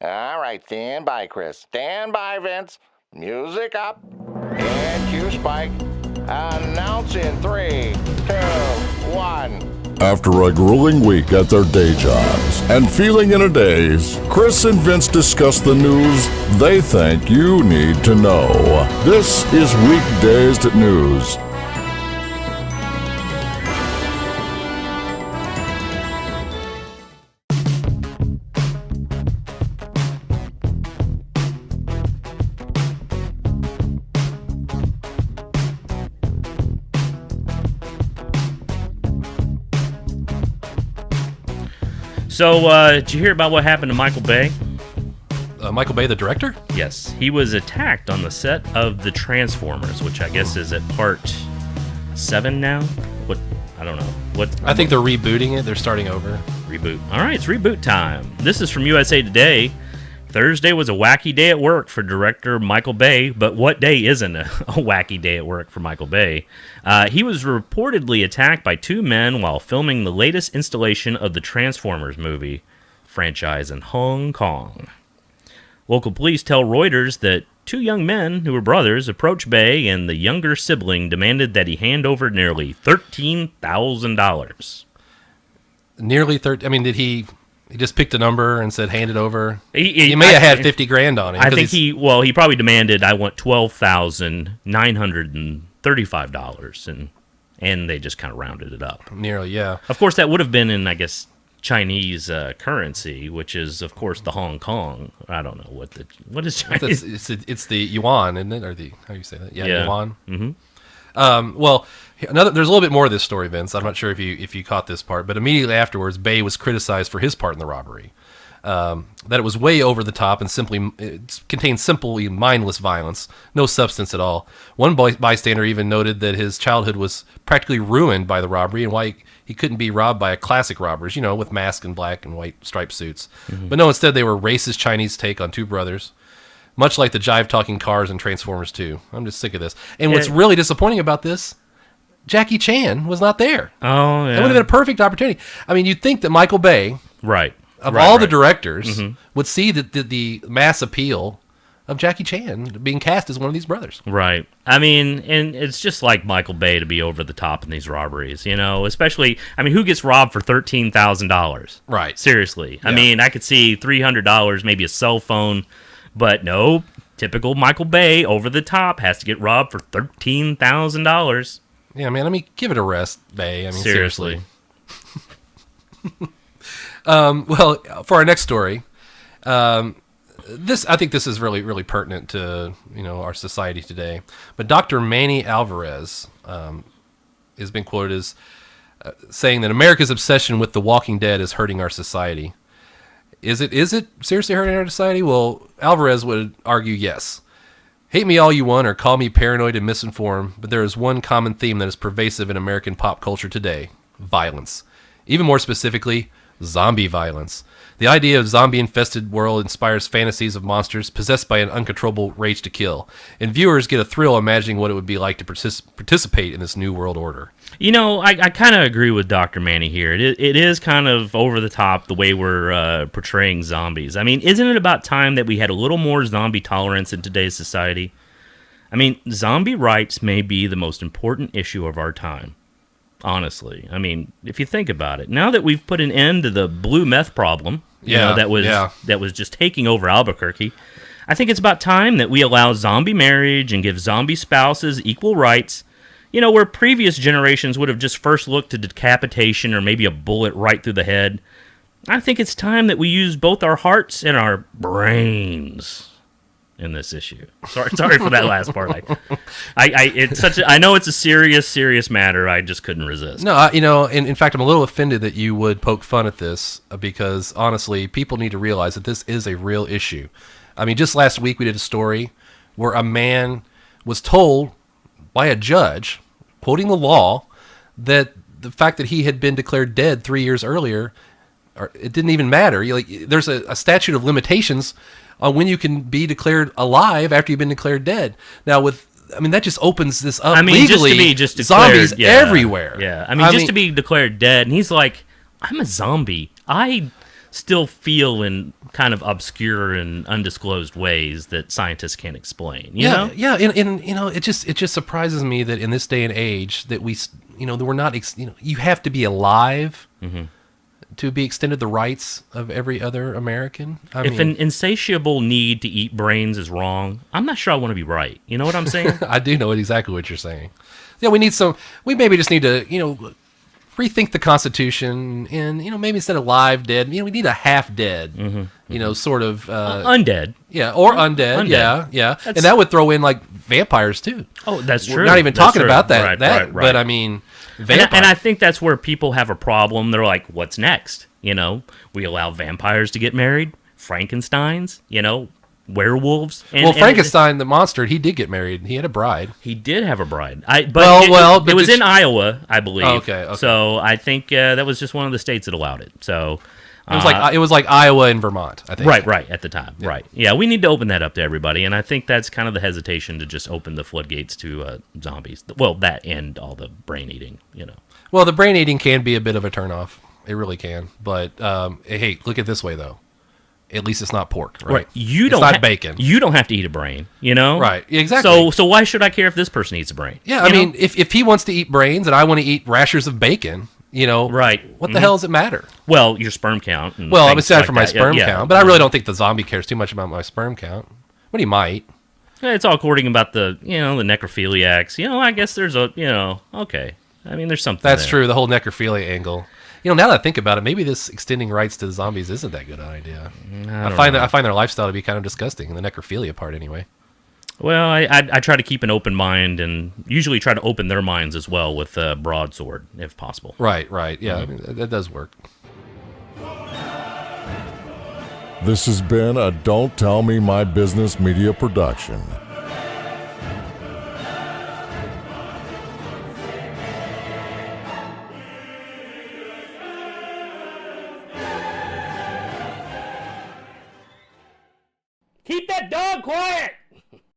All right, stand by, Chris. Stand by, Vince. Music up. And cue Spike. Announce in 3, 2, 1. After a grueling week at their day jobs and feeling in a daze, Chris and Vince discuss the news they think you need to know. This is WeekDazed Newz. So, did you hear about what happened to Michael Bay? Michael Bay, the director? Yes, he was attacked on the set of The Transformers, which I guess is at part 7 now. What? I don't know. I think they're rebooting it. They're starting over. Reboot. All right, it's reboot time. This is from USA Today. Thursday was a wacky day at work for director Michael Bay, but what day isn't a wacky day at work for Michael Bay? He was reportedly attacked by two men while filming the latest installation of the Transformers movie franchise in Hong Kong. Local police tell Reuters that two young men who were brothers approached Bay, and the younger sibling demanded that he hand over nearly $13,000. Nearly 30. I mean, did he just picked a number and said, hand it over? He may have had 50 grand on it. I think he probably demanded, I want $12,935, and they just kind of rounded it up. Nearly, yeah. Of course, that would have been in, I guess, Chinese currency, which is, of course, the Hong Kong. I don't know what is Chinese. It's the yuan, isn't it? Or how do you say that? Yeah. Yuan. Mm-hmm. Well, there's a little bit more of this story, Vince. I'm not sure if you caught this part, but immediately afterwards, Bay was criticized for his part in the robbery. That it was way over the top and it contained simply mindless violence, no substance at all. One bystander even noted that his childhood was practically ruined by the robbery and why he couldn't be robbed by a classic robbers, with masks and black and white striped suits. Mm-hmm. But no, instead they were racist Chinese take on two brothers. Much like the jive-talking cars in Transformers 2. I'm just sick of this. And what's really disappointing about this, Jackie Chan was not there. Oh, yeah. It would have been a perfect opportunity. I mean, you'd think that Michael Bay, of all the directors, would see the mass appeal of Jackie Chan being cast as one of these brothers. Right. I mean, and it's just like Michael Bay to be over the top in these robberies, especially, who gets robbed for $13,000? Right. Seriously. Yeah. I mean, I could see $300, maybe a cell phone. But no, typical Michael Bay, over the top, has to get robbed for $13,000. Yeah, man, give it a rest, Bay. Seriously. Well, for our next story, I think this is really, really pertinent to, our society today. But Dr. Manny Alvarez has been quoted as saying that America's obsession with The Walking Dead is hurting our society. Is it seriously hurting our society? Well, Alvarez would argue yes. Hate me all you want or call me paranoid and misinformed, but there is one common theme that is pervasive in American pop culture today: violence. Even more specifically, zombie violence. The idea of zombie-infested world inspires fantasies of monsters possessed by an uncontrollable rage to kill, and viewers get a thrill imagining what it would be like to participate in this new world order. I kind of agree with Dr. Manny here. It is kind of over the top the way we're portraying zombies. Isn't it about time that we had a little more zombie tolerance in today's society? Zombie rights may be the most important issue of our time. Honestly, if you think about it, now that we've put an end to the blue meth problem, that was just taking over Albuquerque, I think it's about time that we allow zombie marriage and give zombie spouses equal rights. Where previous generations would have just first looked to decapitation or maybe a bullet right through the head. I think it's time that we use both our hearts and our brains in this issue. Sorry for that last part. I know it's a serious matter. I just couldn't resist. No, in fact, I'm a little offended that you would poke fun at this because honestly, people need to realize that this is a real issue. Just last week we did a story where a man was told by a judge, quoting the law, that the fact that he had been declared dead 3 years earlier, it didn't even matter. There's a statute of limitations on when you can be declared alive after you've been declared dead. Now, that just opens this up legally. Just declared, zombies everywhere. Yeah, just to be declared dead, and he's like, I'm a zombie. I still feel in kind of obscure and undisclosed ways that scientists can't explain. You know? Yeah, and it just surprises me that in this day and age that that we're not, you have to be alive to be extended the rights of every other American. If an insatiable need to eat brains is wrong, I'm not sure I want to be right. You know what I'm saying? I do know exactly what you're saying. Yeah, we maybe just need to, rethink the Constitution and, maybe instead of live dead, we need a half dead, sort of. Undead. Yeah, or undead. Yeah. And that would throw in like vampires too. Oh, that's true. We're not even talking about that. Right. But I mean, and I think that's where people have a problem. They're like, what's next? We allow vampires to get married, Frankensteins, werewolves. Frankenstein, the monster, he did get married. He had a bride. He did have a bride. But it was in Iowa, I believe. Oh, okay. So I think that was just one of the states that allowed it. So it was like Iowa and Vermont, I think. Right at the time. Yeah. Right. Yeah, we need to open that up to everybody, and I think that's kind of the hesitation to just open the floodgates to zombies. Well, that and all the brain eating. Well, the brain eating can be a bit of a turnoff. It really can. But hey, look at it this way though. At least it's not pork, right? It's not bacon. You don't have to eat a brain, Right, exactly. So why should I care if this person eats a brain? Yeah, I mean, if he wants to eat brains and I want to eat rashers of bacon, right? What the hell does it matter? Well, your sperm count. Well, I'm excited for my sperm count, but I really don't think the zombie cares too much about my sperm count. But he might. It's all according about the the necrophiliacs. I guess there's a okay. I mean, there's something. That's true. The whole necrophilia angle. Now that I think about it, maybe this extending rights to the zombies isn't that good an idea. I find their lifestyle to be kind of disgusting, the necrophilia part anyway. Well, I try to keep an open mind and usually try to open their minds as well with a broadsword, if possible. Right. Yeah, I mean, that does work. This has been a Don't Tell Me My Business media production. Keep that dog quiet!